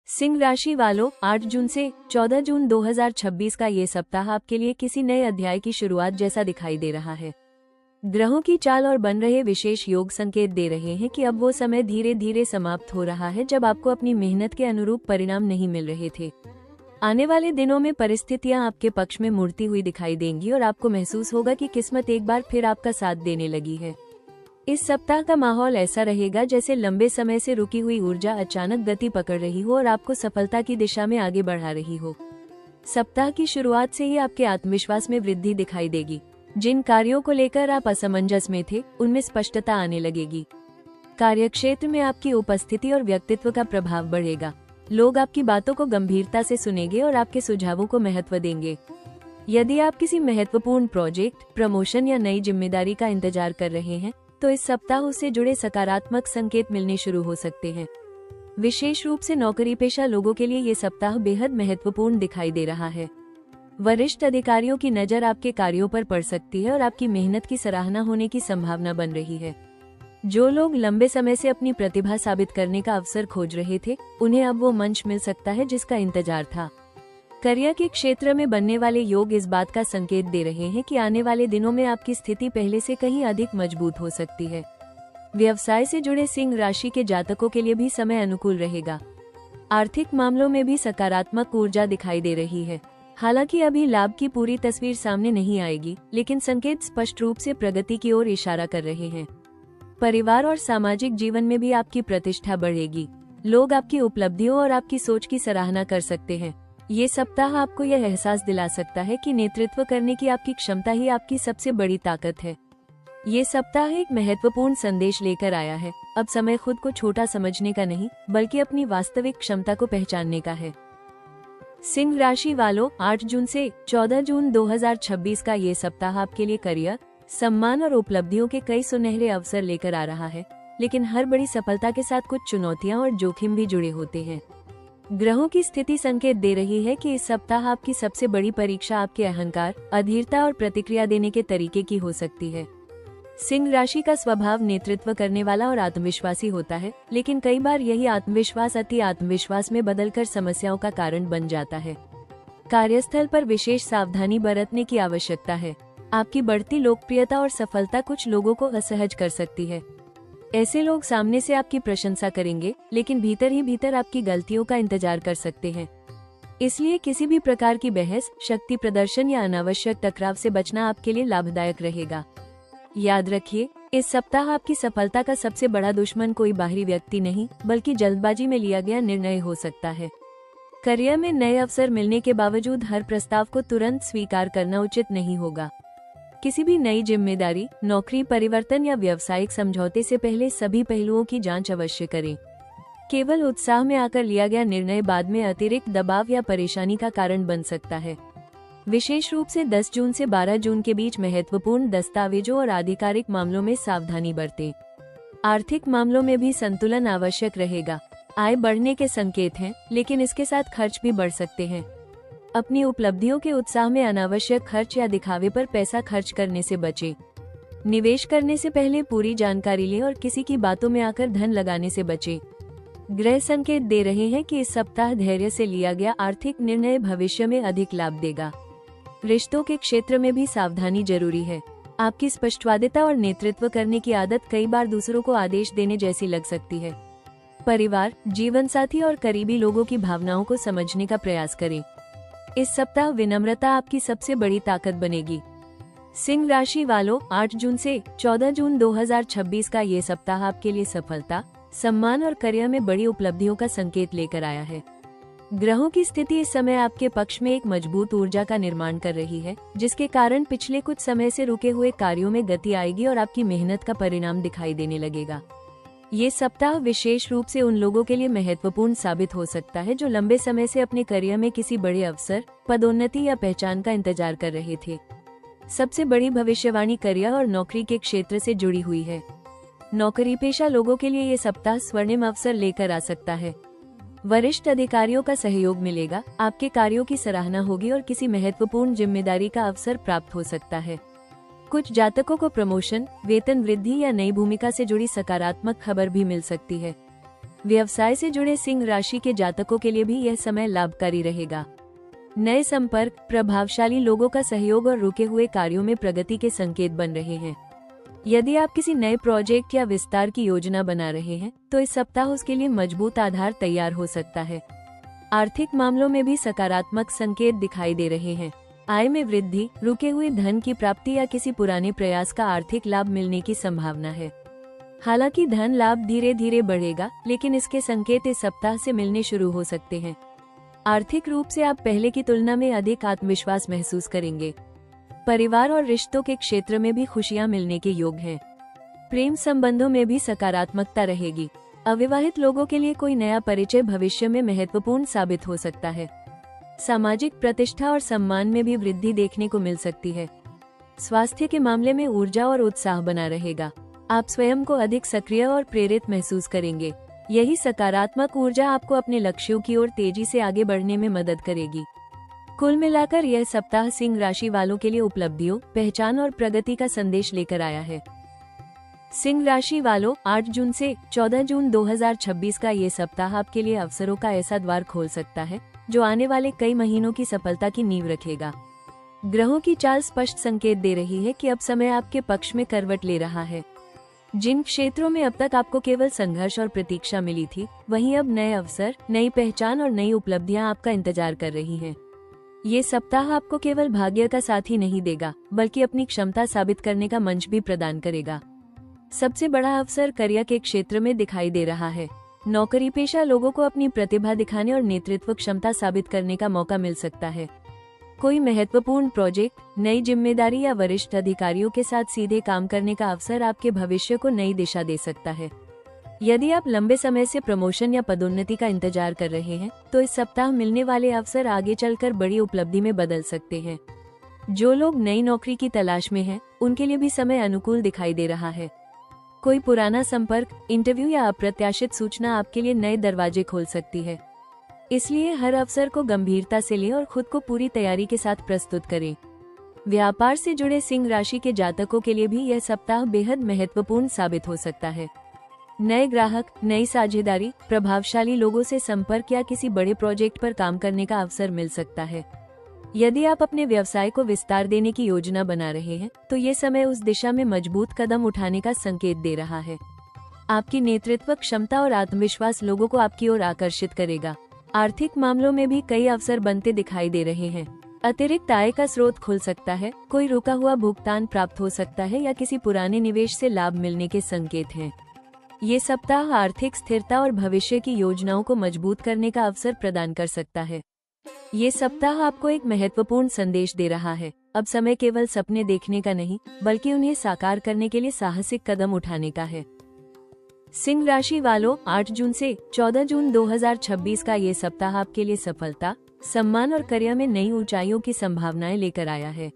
सिंह राशि वालों 8 जून से 14 जून 2026 का ये सप्ताह आपके लिए किसी नए अध्याय की शुरुआत जैसा दिखाई दे रहा है। ग्रहों की चाल और बन रहे विशेष योग संकेत दे रहे हैं कि अब वो समय धीरे धीरे समाप्त हो रहा है जब आपको अपनी मेहनत के अनुरूप परिणाम नहीं मिल रहे थे। आने वाले दिनों में परिस्थितियां आपके पक्ष में मुड़ती हुई दिखाई देंगी और आपको महसूस होगा कि किस्मत एक बार फिर आपका साथ देने लगी है। इस सप्ताह का माहौल ऐसा रहेगा जैसे लंबे समय से रुकी हुई ऊर्जा अचानक गति पकड़ रही हो और आपको सफलता की दिशा में आगे बढ़ा रही हो। सप्ताह की शुरुआत से ही आपके आत्मविश्वास में वृद्धि दिखाई देगी। जिन कार्यों को लेकर आप असमंजस में थे, उनमें स्पष्टता आने लगेगी। कार्यक्षेत्र में आपकी उपस्थिति और व्यक्तित्व का प्रभाव बढ़ेगा। लोग आपकी बातों को गंभीरता से सुनेंगे और आपके सुझावों को महत्व देंगे। यदि आप किसी महत्वपूर्ण प्रोजेक्ट, प्रमोशन या नई जिम्मेदारी का इंतजार कर रहे हैं, तो इस सप्ताह उससे जुड़े सकारात्मक संकेत मिलने शुरू हो सकते हैं। विशेष रूप से नौकरी पेशा लोगों के लिए ये सप्ताह बेहद महत्वपूर्ण दिखाई दे रहा है। वरिष्ठ अधिकारियों की नजर आपके कार्यों पर पड़ सकती है और आपकी मेहनत की सराहना होने की संभावना बन रही है। जो लोग लंबे समय से अपनी प्रतिभा साबित करने का अवसर खोज रहे थे, उन्हें अब वो मंच मिल सकता है जिसका इंतजार था। करियर के क्षेत्र में बनने वाले योग इस बात का संकेत दे रहे हैं कि आने वाले दिनों में आपकी स्थिति पहले से कहीं अधिक मजबूत हो सकती है। व्यवसाय से जुड़े सिंह राशि के जातकों के लिए भी समय अनुकूल रहेगा। आर्थिक मामलों में भी सकारात्मक ऊर्जा दिखाई दे रही है। हालांकि अभी लाभ की पूरी तस्वीर सामने नहीं आएगी, लेकिन संकेत स्पष्ट रूप से प्रगति की ओर इशारा कर रहे हैं। परिवार और सामाजिक जीवन में भी आपकी प्रतिष्ठा बढ़ेगी। लोग आपकी उपलब्धियों और आपकी सोच की सराहना कर सकते हैं। ये सप्ताह आपको यह एहसास दिला सकता है कि नेतृत्व करने की आपकी क्षमता ही आपकी सबसे बड़ी ताकत है। ये सप्ताह एक महत्वपूर्ण संदेश लेकर आया है। अब समय खुद को छोटा समझने का नहीं, बल्कि अपनी वास्तविक क्षमता को पहचानने का है। सिंह राशि वालों 8 जून से 14 जून 2026 का ये सप्ताह आपके लिए करियर, सम्मान और उपलब्धियों के कई सुनहरे अवसर लेकर आ रहा है। लेकिन हर बड़ी सफलता के साथ कुछ चुनौतियां और जोखिम भी जुड़े होते हैं। ग्रहों की स्थिति संकेत दे रही है कि इस सप्ताह आपकी सबसे बड़ी परीक्षा आपके अहंकार, अधीरता और प्रतिक्रिया देने के तरीके की हो सकती है। सिंह राशि का स्वभाव नेतृत्व करने वाला और आत्मविश्वासी होता है, लेकिन कई बार यही आत्मविश्वास अति आत्मविश्वास में बदलकर समस्याओं का कारण बन जाता है। कार्यस्थल पर विशेष सावधानी बरतने की आवश्यकता है। आपकी बढ़ती लोकप्रियता और सफलता कुछ लोगों को असहज कर सकती है। ऐसे लोग सामने से आपकी प्रशंसा करेंगे, लेकिन भीतर ही भीतर आपकी गलतियों का इंतजार कर सकते हैं। इसलिए किसी भी प्रकार की बहस, शक्ति प्रदर्शन या अनावश्यक टकराव से बचना आपके लिए लाभदायक रहेगा। याद रखिए, इस सप्ताह आपकी सफलता का सबसे बड़ा दुश्मन कोई बाहरी व्यक्ति नहीं, बल्कि जल्दबाजी में लिया गया निर्णय हो सकता है। करियर में नए अवसर मिलने के बावजूद हर प्रस्ताव को तुरंत स्वीकार करना उचित नहीं होगा। किसी भी नई जिम्मेदारी, नौकरी परिवर्तन या व्यावसायिक समझौते से पहले सभी पहलुओं की जांच अवश्य करें। केवल उत्साह में आकर लिया गया निर्णय बाद में अतिरिक्त दबाव या परेशानी का कारण बन सकता है। विशेष रूप से 10 जून से 12 जून के बीच महत्वपूर्ण दस्तावेजों और आधिकारिक मामलों में सावधानी बरतें। आर्थिक मामलों में भी संतुलन आवश्यक रहेगा। आय बढ़ने के संकेत हैं, लेकिन इसके साथ खर्च भी बढ़ सकते हैं। अपनी उपलब्धियों के उत्साह में अनावश्यक खर्च या दिखावे पर पैसा खर्च करने से बचें। निवेश करने से पहले पूरी जानकारी लें और किसी की बातों में आकर धन लगाने से बचें। ग्रह संकेत दे रहे हैं कि इस सप्ताह धैर्य से लिया गया आर्थिक निर्णय भविष्य में अधिक लाभ देगा। रिश्तों के क्षेत्र में भी सावधानी जरूरी है। आपकी स्पष्टवादिता और नेतृत्व करने की आदत कई बार दूसरों को आदेश देने जैसी लग सकती है। परिवार, जीवनसाथी और करीबी लोगों की भावनाओं को समझने का प्रयास करें। इस सप्ताह विनम्रता आपकी सबसे बड़ी ताकत बनेगी। सिंह राशि वालों 8 जून से 14 जून 2026 का ये सप्ताह आपके लिए सफलता, सम्मान और करियर में बड़ी उपलब्धियों का संकेत लेकर आया है। ग्रहों की स्थिति इस समय आपके पक्ष में एक मजबूत ऊर्जा का निर्माण कर रही है, जिसके कारण पिछले कुछ समय से रुके हुए कार्यों में गति आएगी और आपकी मेहनत का परिणाम दिखाई देने लगेगा। ये सप्ताह विशेष रूप से उन लोगों के लिए महत्वपूर्ण साबित हो सकता है जो लंबे समय से अपने करियर में किसी बड़े अवसर, पदोन्नति या पहचान का इंतजार कर रहे थे। सबसे बड़ी भविष्यवाणी करियर और नौकरी के क्षेत्र से जुड़ी हुई है। नौकरी पेशा लोगों के लिए ये सप्ताह स्वर्णिम अवसर लेकर आ सकता है। वरिष्ठ अधिकारियों का सहयोग मिलेगा, आपके कार्यों की सराहना होगी और किसी महत्वपूर्ण जिम्मेदारी का अवसर प्राप्त हो सकता है। कुछ जातकों को प्रमोशन, वेतन वृद्धि या नई भूमिका से जुड़ी सकारात्मक खबर भी मिल सकती है। व्यवसाय से जुड़े सिंह राशि के जातकों के लिए भी यह समय लाभकारी रहेगा। नए संपर्क, प्रभावशाली लोगों का सहयोग और रुके हुए कार्यों में प्रगति के संकेत बन रहे हैं। यदि आप किसी नए प्रोजेक्ट या विस्तार की योजना बना रहे हैं तो इस सप्ताह उसके लिए मजबूत आधार तैयार हो सकता है। आर्थिक मामलों में भी सकारात्मक संकेत दिखाई दे रहे हैं। आय में वृद्धि, रुके हुए धन की प्राप्ति या किसी पुराने प्रयास का आर्थिक लाभ मिलने की संभावना है। हालांकि धन लाभ धीरे धीरे बढ़ेगा, लेकिन इसके संकेत इस सप्ताह से मिलने शुरू हो सकते हैं। आर्थिक रूप से आप पहले की तुलना में अधिक आत्मविश्वास महसूस करेंगे। परिवार और रिश्तों के क्षेत्र में भी खुशियां मिलने के योग हैं। प्रेम संबंधों में भी सकारात्मकता रहेगी। अविवाहित लोगों के लिए कोई नया परिचय भविष्य में महत्वपूर्ण साबित हो सकता है। सामाजिक प्रतिष्ठा और सम्मान में भी वृद्धि देखने को मिल सकती है। स्वास्थ्य के मामले में ऊर्जा और उत्साह बना रहेगा। आप स्वयं को अधिक सक्रिय और प्रेरित महसूस करेंगे। यही सकारात्मक ऊर्जा आपको अपने लक्ष्यों की ओर तेजी से आगे बढ़ने में मदद करेगी। कुल मिलाकर यह सप्ताह सिंह राशि वालों के लिए उपलब्धियों, पहचान और प्रगति का संदेश लेकर आया है। सिंह राशि वालों, 8 जून से 14 जून 2026 का ये सप्ताह आपके लिए अवसरों का ऐसा द्वार खोल सकता है जो आने वाले कई महीनों की सफलता की नींव रखेगा। ग्रहों की चाल स्पष्ट संकेत दे रही है कि अब समय आपके पक्ष में करवट ले रहा है। जिन क्षेत्रों में अब तक आपको केवल संघर्ष और प्रतीक्षा मिली थी, वहीं अब नए अवसर, नई पहचान और नई उपलब्धियां आपका इंतजार कर रही हैं। ये सप्ताह आपको केवल भाग्य का साथ ही नहीं देगा, बल्कि अपनी क्षमता साबित करने का मंच भी प्रदान करेगा। सबसे बड़ा अवसर करियर के क्षेत्र में दिखाई दे रहा है। नौकरी पेशा लोगों को अपनी प्रतिभा दिखाने और नेतृत्व क्षमता साबित करने का मौका मिल सकता है। कोई महत्वपूर्ण प्रोजेक्ट, नई जिम्मेदारी या वरिष्ठ अधिकारियों के साथ सीधे काम करने का अवसर आपके भविष्य को नई दिशा दे सकता है। यदि आप लंबे समय से प्रमोशन या पदोन्नति का इंतजार कर रहे हैं, तो इस सप्ताह मिलने वाले अवसर आगे चलकर बड़ी उपलब्धि में बदल सकते हैं। जो लोग नई नौकरी की तलाश में हैं, उनके लिए भी समय अनुकूल दिखाई दे रहा है। कोई पुराना संपर्क, इंटरव्यू या अप्रत्याशित सूचना आपके लिए नए दरवाजे खोल सकती है। इसलिए हर अवसर को गंभीरता से लें और खुद को पूरी तैयारी के साथ प्रस्तुत करें। व्यापार से जुड़े सिंह राशि के जातकों के लिए भी यह सप्ताह बेहद महत्वपूर्ण साबित हो सकता है। नए ग्राहक, नई साझेदारी, प्रभावशाली लोगों से संपर्क या किसी बड़े प्रोजेक्ट पर काम करने का अवसर मिल सकता है। यदि आप अपने व्यवसाय को विस्तार देने की योजना बना रहे हैं, तो ये समय उस दिशा में मजबूत कदम उठाने का संकेत दे रहा है। आपकी नेतृत्व क्षमता और आत्मविश्वास लोगों को आपकी ओर आकर्षित करेगा। आर्थिक मामलों में भी कई अवसर बनते दिखाई दे रहे हैं। अतिरिक्त आय का स्रोत खुल सकता है, कोई रुका हुआ भुगतान प्राप्त हो सकता है या किसी पुराने निवेश से लाभ मिलने के संकेत हैं। ये सप्ताह आर्थिक स्थिरता और भविष्य की योजनाओं को मजबूत करने का अवसर प्रदान कर सकता है। ये सप्ताह आपको एक महत्वपूर्ण संदेश दे रहा है। अब समय केवल सपने देखने का नहीं, बल्कि उन्हें साकार करने के लिए साहसिक कदम उठाने का है। सिंह राशि वालों, 8 जून से 14 जून 2026 का ये सप्ताह आपके लिए सफलता, सम्मान और करियर में नई ऊंचाइयों की संभावनाएं लेकर आया है।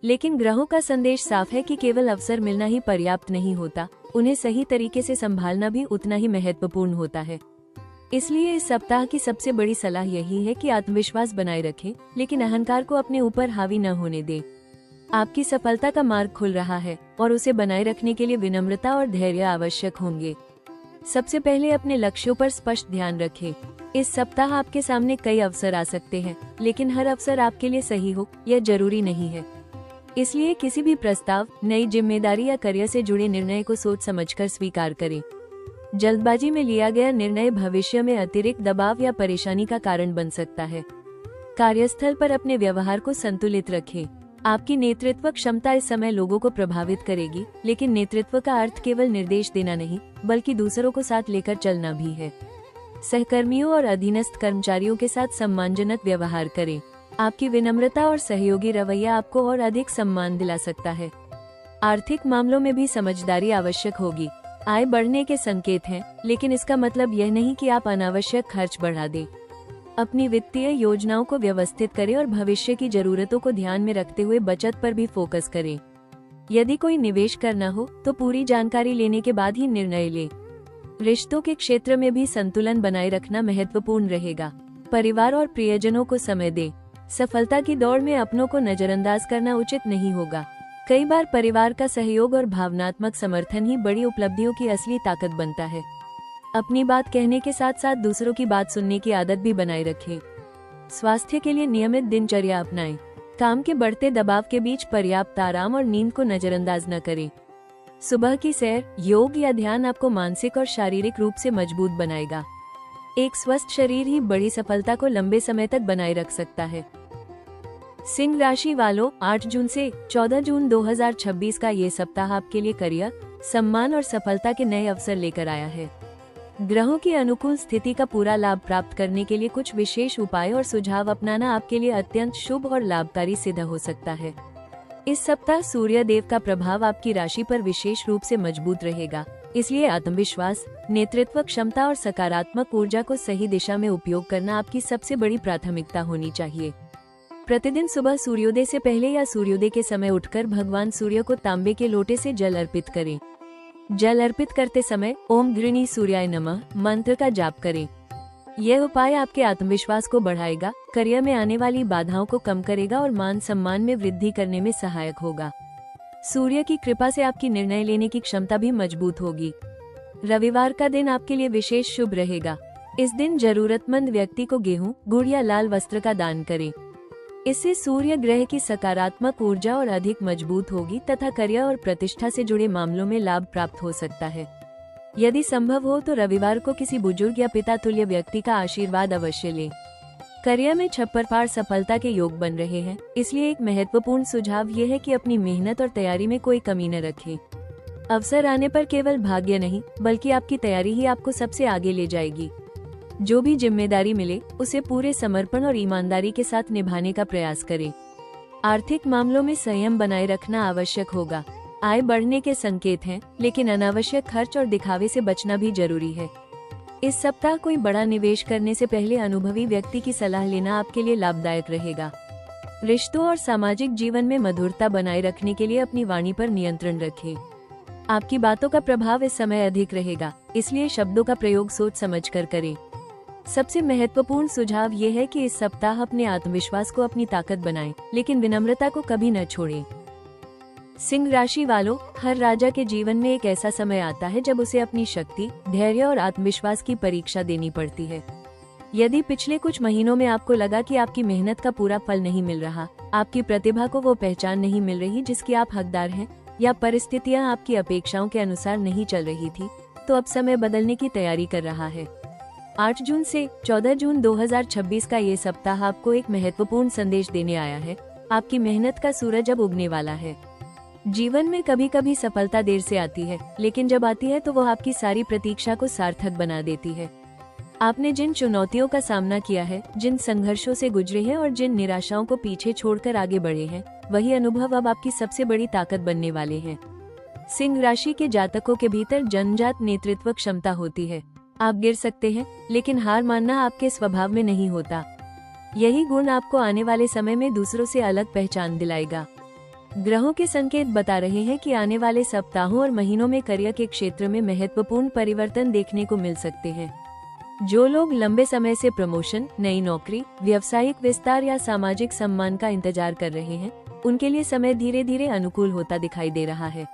लेकिन ग्रहों का संदेश साफ है कि केवल अवसर मिलना ही पर्याप्त नहीं होता, उन्हें सही तरीके से संभालना भी उतना ही महत्वपूर्ण होता है। इसलिए इस सप्ताह की सबसे बड़ी सलाह यही है कि आत्मविश्वास बनाए रखें, लेकिन अहंकार को अपने ऊपर हावी न होने दें। आपकी सफलता का मार्ग खुल रहा है और उसे बनाए रखने के लिए विनम्रता और धैर्य आवश्यक होंगे। सबसे पहले अपने लक्ष्यों पर स्पष्ट ध्यान रखें। इस सप्ताह आपके सामने कई अवसर आ सकते हैं, लेकिन हर अवसर आपके लिए सही हो यह जरूरी नहीं है। इसलिए किसी भी प्रस्ताव, नई जिम्मेदारी या करियर से जुड़े निर्णय को सोच समझकर स्वीकार करें। जल्दबाजी में लिया गया निर्णय भविष्य में अतिरिक्त दबाव या परेशानी का कारण बन सकता है। कार्यस्थल पर अपने व्यवहार को संतुलित रखें। आपकी नेतृत्व क्षमता इस समय लोगों को प्रभावित करेगी, लेकिन नेतृत्व का अर्थ केवल निर्देश देना नहीं, बल्कि दूसरों को साथ लेकर चलना भी है। सहकर्मियों और अधीनस्थ कर्मचारियों के साथ सम्मानजनक व्यवहार करें। आपकी विनम्रता और सहयोगी रवैया आपको और अधिक सम्मान दिला सकता है। आर्थिक मामलों में भी समझदारी आवश्यक होगी। आय बढ़ने के संकेत हैं, लेकिन इसका मतलब यह नहीं कि आप अनावश्यक खर्च बढ़ा दें। अपनी वित्तीय योजनाओं को व्यवस्थित करें और भविष्य की जरूरतों को ध्यान में रखते हुए बचत पर भी फोकस करें। यदि कोई निवेश करना हो तो पूरी जानकारी लेने के बाद ही निर्णय लें। रिश्तों के क्षेत्र में भी संतुलन बनाए रखना महत्वपूर्ण रहेगा। परिवार और प्रियजनों को समय दें। सफलता की दौड़ में अपनों को नजरअंदाज करना उचित नहीं होगा। कई बार परिवार का सहयोग और भावनात्मक समर्थन ही बड़ी उपलब्धियों की असली ताकत बनता है। अपनी बात कहने के साथ साथ दूसरों की बात सुनने की आदत भी बनाए रखें। स्वास्थ्य के लिए नियमित दिनचर्या अपनाएं। काम के बढ़ते दबाव के बीच पर्याप्त आराम और नींद को नजरअंदाज न करें। सुबह की सैर, योग या ध्यान आपको मानसिक और शारीरिक रूप से मजबूत बनाएगा। एक स्वस्थ शरीर ही बड़ी सफलता को लंबे समय तक बनाए रख सकता है। सिंह राशि वालों, 8 जून से 14 जून 2026 का ये सप्ताह आपके लिए करियर, सम्मान और सफलता के नए अवसर लेकर आया है। ग्रहों की अनुकूल स्थिति का पूरा लाभ प्राप्त करने के लिए कुछ विशेष उपाय और सुझाव अपनाना आपके लिए अत्यंत शुभ और लाभकारी सिद्ध हो सकता है। इस सप्ताह सूर्य देव का प्रभाव आपकी राशि पर विशेष रूप से मजबूत रहेगा, इसलिए आत्मविश्वास, नेतृत्व क्षमता और सकारात्मक ऊर्जा को सही दिशा में उपयोग करना आपकी सबसे बड़ी प्राथमिकता होनी चाहिए। प्रतिदिन सुबह सूर्योदय से पहले या सूर्योदय के समय उठकर भगवान सूर्य को तांबे के लोटे से जल अर्पित करें। जल अर्पित करते समय ओम घृणी सूर्याय नमः मंत्र का जाप करें। यह उपाय आपके आत्मविश्वास को बढ़ाएगा, करियर में आने वाली बाधाओं को कम करेगा और मान सम्मान में वृद्धि करने में सहायक होगा। सूर्य की कृपा से आपकी निर्णय लेने की क्षमता भी मजबूत होगी। रविवार का दिन आपके लिए विशेष शुभ रहेगा। इस दिन जरूरतमंद व्यक्ति को गेहूं, गुड़ या लाल वस्त्र का दान करें। इससे सूर्य ग्रह की सकारात्मक ऊर्जा और अधिक मजबूत होगी तथा करियर और प्रतिष्ठा से जुड़े मामलों में लाभ प्राप्त हो सकता है। यदि संभव हो तो रविवार को किसी बुजुर्ग या पिता तुल्य व्यक्ति का आशीर्वाद अवश्य लें। करियर में छप्पर पार सफलता के योग बन रहे हैं, इसलिए एक महत्वपूर्ण सुझाव ये है कि अपनी मेहनत और तैयारी में कोई कमी न रखें। अवसर आने पर केवल भाग्य नहीं बल्कि आपकी तैयारी ही आपको सबसे आगे ले जाएगी। जो भी जिम्मेदारी मिले उसे पूरे समर्पण और ईमानदारी के साथ निभाने का प्रयास करें। आर्थिक मामलों में संयम बनाए रखना आवश्यक होगा। आय बढ़ने के संकेत हैं, लेकिन अनावश्यक खर्च और दिखावे से बचना भी जरूरी है। इस सप्ताह कोई बड़ा निवेश करने से पहले अनुभवी व्यक्ति की सलाह लेना आपके लिए लाभदायक रहेगा। रिश्तों और सामाजिक जीवन में मधुरता बनाए रखने के लिए अपनी वाणी पर नियंत्रण रखें। आपकी बातों का प्रभाव इस समय अधिक रहेगा, इसलिए शब्दों का प्रयोग सोच समझकर करें। सबसे महत्वपूर्ण सुझाव ये है कि इस सप्ताह अपने आत्मविश्वास को अपनी ताकत बनाएं, लेकिन विनम्रता को कभी न छोड़ें। सिंह राशि वालों, हर राजा के जीवन में एक ऐसा समय आता है जब उसे अपनी शक्ति, धैर्य और आत्मविश्वास की परीक्षा देनी पड़ती है। यदि पिछले कुछ महीनों में आपको लगा कि आपकी मेहनत का पूरा फल नहीं मिल रहा, आपकी प्रतिभा को वो पहचान नहीं मिल रही जिसकी आप हकदार हैं, या परिस्थितियां आपकी अपेक्षाओं के अनुसार नहीं चल रही थी, तो अब समय बदलने की तैयारी कर रहा है। 8 जून से 14 जून 2026 का ये सप्ताह आपको एक महत्वपूर्ण संदेश देने आया है। आपकी मेहनत का सूरज अब उगने वाला है। जीवन में कभी कभी सफलता देर से आती है, लेकिन जब आती है तो वो आपकी सारी प्रतीक्षा को सार्थक बना देती है। आपने जिन चुनौतियों का सामना किया है, जिन संघर्षों से गुजरे हैं और जिन निराशाओं को पीछे छोड़कर आगे बढ़े हैं, वही अनुभव अब आपकी सबसे बड़ी ताकत बनने वाले हैं। सिंह राशि के जातकों के भीतर जन्मजात नेतृत्व क्षमता होती है। आप गिर सकते हैं, लेकिन हार मानना आपके स्वभाव में नहीं होता। यही गुण आपको आने वाले समय में दूसरों से अलग पहचान दिलाएगा। ग्रहों के संकेत बता रहे हैं कि आने वाले सप्ताहों और महीनों में करियर के क्षेत्र में महत्वपूर्ण परिवर्तन देखने को मिल सकते हैं। जो लोग लंबे समय से प्रमोशन, नई नौकरी, व्यावसायिक विस्तार या सामाजिक सम्मान का इंतजार कर रहे हैं, उनके लिए समय धीरे धीरे अनुकूल होता दिखाई दे रहा है।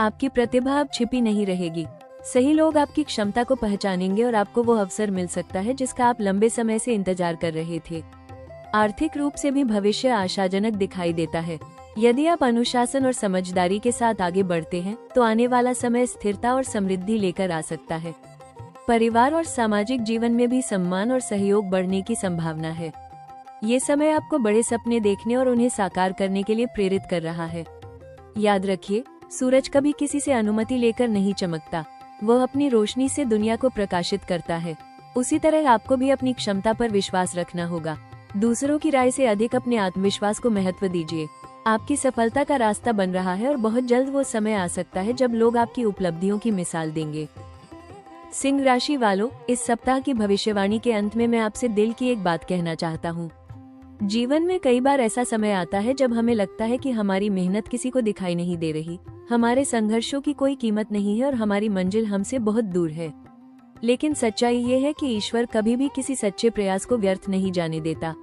आपकी प्रतिभा अब छिपी नहीं रहेगी। सही लोग आपकी क्षमता को पहचानेंगे और आपको वो अवसर मिल सकता है जिसका आप लंबे समय से इंतजार कर रहे थे। आर्थिक रूप से भी भविष्य आशाजनक दिखाई देता है। यदि आप अनुशासन और समझदारी के साथ आगे बढ़ते हैं तो आने वाला समय स्थिरता और समृद्धि लेकर आ सकता है। परिवार और सामाजिक जीवन में भी सम्मान और सहयोग बढ़ने की संभावना है। ये समय आपको बड़े सपने देखने और उन्हें साकार करने के लिए प्रेरित कर रहा है। याद रखिए, सूरज कभी किसी से अनुमति लेकर नहीं चमकता, वह अपनी रोशनी से दुनिया को प्रकाशित करता है। उसी तरह आपको भी अपनी क्षमता पर विश्वास रखना होगा। दूसरों की राय से अधिक अपने आत्मविश्वास को महत्व दीजिए। आपकी सफलता का रास्ता बन रहा है और बहुत जल्द वो समय आ सकता है जब लोग आपकी उपलब्धियों की मिसाल देंगे। सिंह राशि वालों, इस सप्ताह की भविष्यवाणी के अंत में मैं आपसे दिल की एक बात कहना चाहता हूँ। जीवन में कई बार ऐसा समय आता है जब हमें लगता है कि हमारी मेहनत किसी को दिखाई नहीं दे रही, हमारे संघर्षों की कोई कीमत नहीं है और हमारी मंजिल हमसे बहुत दूर है। लेकिन सच्चाई ये है कि ईश्वर कभी भी किसी सच्चे प्रयास को व्यर्थ नहीं जाने देता।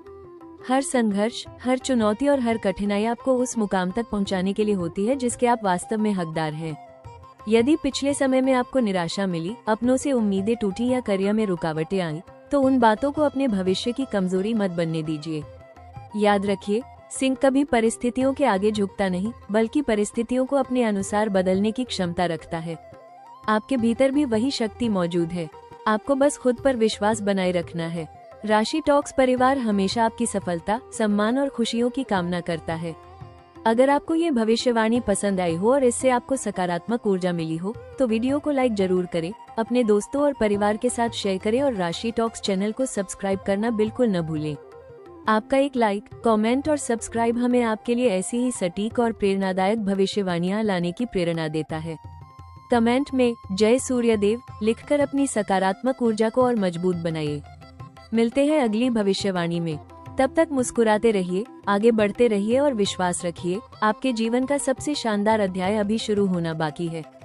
हर संघर्ष, हर चुनौती और हर कठिनाई आपको उस मुकाम तक पहुंचाने के लिए होती है जिसके आप वास्तव में हकदार हैं। यदि पिछले समय में आपको निराशा मिली, अपनों से उम्मीदें टूटी या करियर में रुकावटें आई, तो उन बातों को अपने भविष्य की कमजोरी मत बनने दीजिए। याद रखिए, सिंह कभी परिस्थितियों के आगे झुकता नहीं, बल्कि परिस्थितियों को अपने अनुसार बदलने की क्षमता रखता है। आपके भीतर भी वही शक्ति मौजूद है, आपको बस खुद पर विश्वास बनाए रखना है। राशि टॉक्स परिवार हमेशा आपकी सफलता, सम्मान और खुशियों की कामना करता है। अगर आपको ये भविष्यवाणी पसंद आई हो और इससे आपको सकारात्मक ऊर्जा मिली हो, तो वीडियो को लाइक जरूर करें, अपने दोस्तों और परिवार के साथ शेयर करें और राशि टॉक्स चैनल को सब्सक्राइब करना बिल्कुल न भूलें। आपका एक लाइक, कमेंट और सब्सक्राइब हमें आपके लिए ऐसी ही सटीक और प्रेरणादायक भविष्यवाणियां लाने की प्रेरणा देता है। कमेंट में जय सूर्यदेव लिखकर अपनी सकारात्मक ऊर्जा को और मजबूत बनाइए। मिलते हैं अगली भविष्यवाणी में। तब तक मुस्कुराते रहिए, आगे बढ़ते रहिए और विश्वास रखिए, आपके जीवन का सबसे शानदार अध्याय अभी शुरू होना बाकी है।